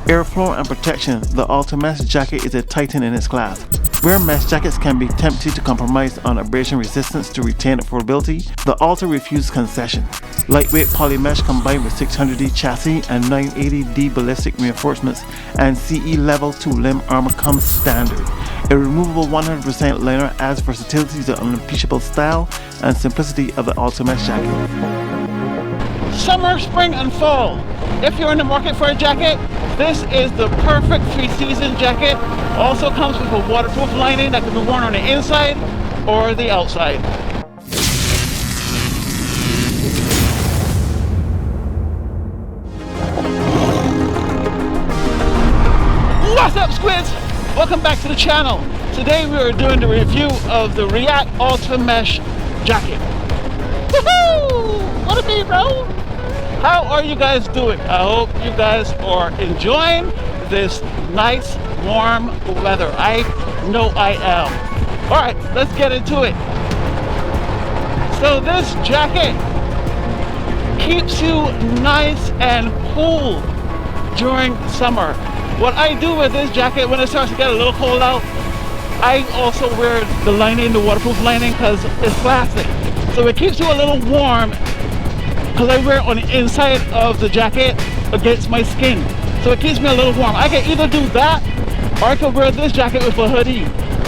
Airflow and protection. The Alta Mesh Jacket is a titan in its class. Where mesh jackets can be tempted to compromise on abrasion resistance to retain affordability, the Alta refuses concession. Lightweight poly mesh combined with 600D chassis and 980D ballistic reinforcements and CE level 2 limb armor comes standard. A removable 100% liner adds versatility to the unimpeachable style and simplicity of the Alta Mesh Jacket. Summer, spring, and fall. If you're in the market for a jacket, this is the perfect three-season jacket. Also comes with a waterproof lining that can be worn on the inside or the outside. What's up, squids? Welcome back to the channel. Today we are doing the review of the Reax Alta Mesh Jacket. Woohoo! What a beat, bro! How are you guys doing? I hope you guys are enjoying this nice warm weather. I know I am. Alright, let's get into it. So this jacket keeps you nice and cool during summer. What I do with this jacket when it starts to get a little cold out, I also wear the lining, the waterproof lining, because it's plastic. So it keeps you a little warm because I wear it on the inside of the jacket against my skin. So it keeps me a little warm. I can either do that or I can wear this jacket with a hoodie.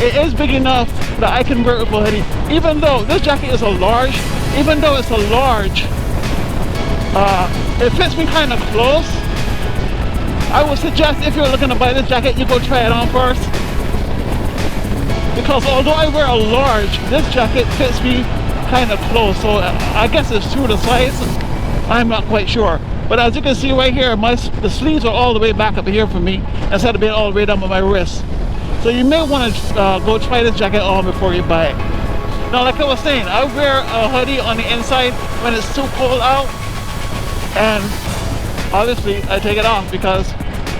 It is big enough that I can wear it with a hoodie. Even though this jacket is a large, it fits me kind of close. I would suggest if you're looking to buy this jacket, you go try it on first. Because although I wear a large, this jacket fits me kind of close, so I guess it's true to size. I'm not quite sure, but as you can see right here, the sleeves are all the way back up here for me instead of being all the way down by my wrist. So you may want to go try this jacket on before you buy it. Now, like I was saying, I wear a hoodie on the inside when it's too cold out, and obviously I take it off because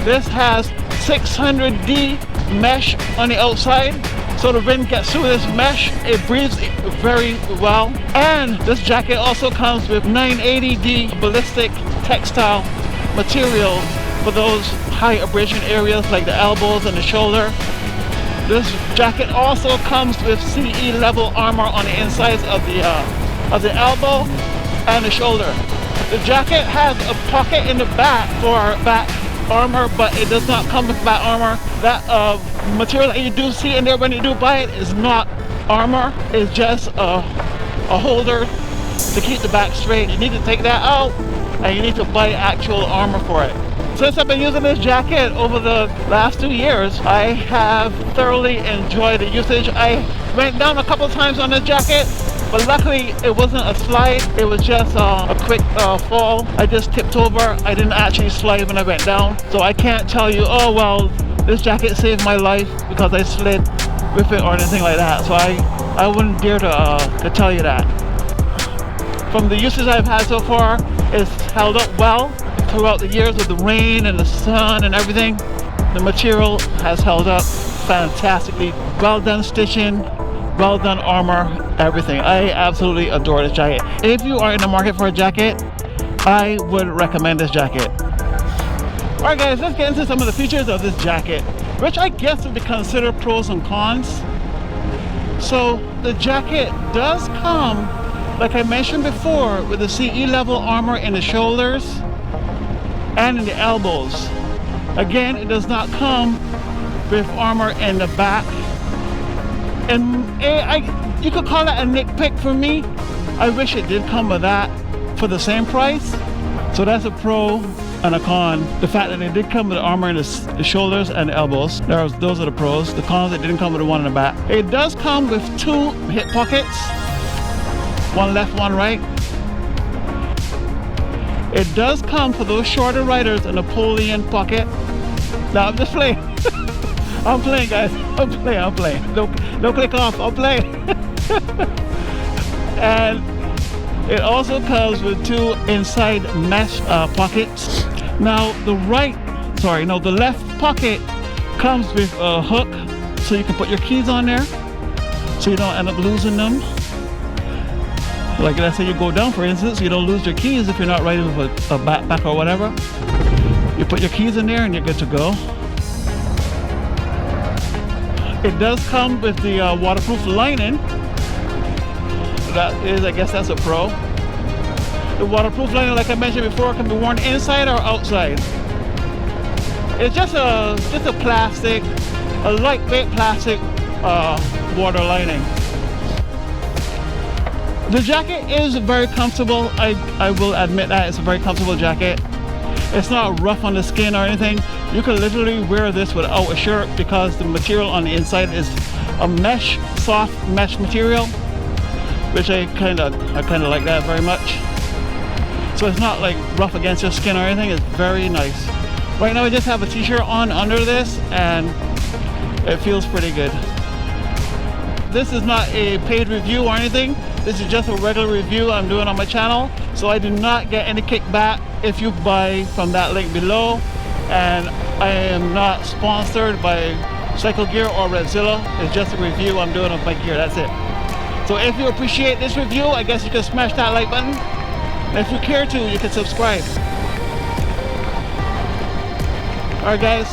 this has 600D mesh on the outside. So the wind gets through this mesh, it breathes very well. And this jacket also comes with 980D ballistic textile material for those high abrasion areas like the elbows and the shoulder. This jacket also comes with CE level armor on the insides of the elbow and the shoulder. The jacket has a pocket in the back for back armor, but it does not come with back armor. That material that you do see in there when you do buy it is not armor. It's just a holder to keep the back straight. You need to take that out and you need to buy actual armor for it. Since I've been using this jacket over the last 2 years, I have thoroughly enjoyed the usage. I went down a couple times on this jacket, but luckily it wasn't a slide, it was just a quick fall. I just tipped over. I didn't actually slide when I went down. So I can't tell you, oh well, this jacket saved my life because I slid with it or anything like that. So I wouldn't dare to tell you that. From the usage I've had so far, it's held up well throughout the years with the rain and the sun and everything. The material has held up fantastically. Well done stitching, well done armor, everything. I absolutely adore this jacket. If you are in the market for a jacket, I would recommend this jacket. Alright guys, let's get into some of the features of this jacket, which I guess would be considered pros and cons. So the jacket does come, like I mentioned before, with the CE level armor in the shoulders and in the elbows. Again, it does not come with armor in the back. And you could call that a nitpick for me. I wish it did come with that for the same price. So that's a pro and a con. The fact that it did come with the armor in the shoulders and the elbows, those are the pros. The cons, it didn't come with the one in the back. It does come with 2 hip pockets, one left, one right. It does come for those shorter riders, a Napoleon pocket. Now I'm just playing. I'm playing, guys. I'm playing. Don't click off. I'm playing. And it also comes with 2 inside mesh pockets. Now the left pocket comes with a hook, so you can put your keys on there, so you don't end up losing them. Like let's say you go down, for instance, you don't lose your keys if you're not riding with a backpack or whatever. You put your keys in there and you're good to go. It does come with the waterproof lining. That is, I guess that's a pro. The waterproof lining, like I mentioned before, can be worn inside or outside. It's just a plastic, a lightweight plastic water lining. The jacket is very comfortable. I will admit that it's a very comfortable jacket. It's not rough on the skin or anything. You can literally wear this without a shirt because the material on the inside is a mesh, soft mesh material, which I kind of like that very much. So it's not like rough against your skin or anything. It's very nice. Right now I just have a t-shirt on under this and it feels pretty good. This is not a paid review or anything. This is just a regular review I'm doing on my channel. So I do not get any kickback if you buy from that link below. And I am not sponsored by Cycle Gear or Redzilla. It's just a review I'm doing of my gear, that's it. So if you appreciate this review, I guess you can smash that like button. And if you care to, you can subscribe. Alright guys,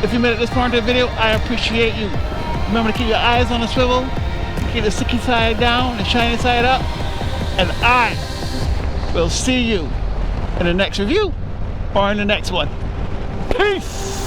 if you made it this far into the video, I appreciate you. Remember to keep your eyes on the swivel, keep the sticky side down, the shiny side up, and I will see you in the next review or in the next one. Peace!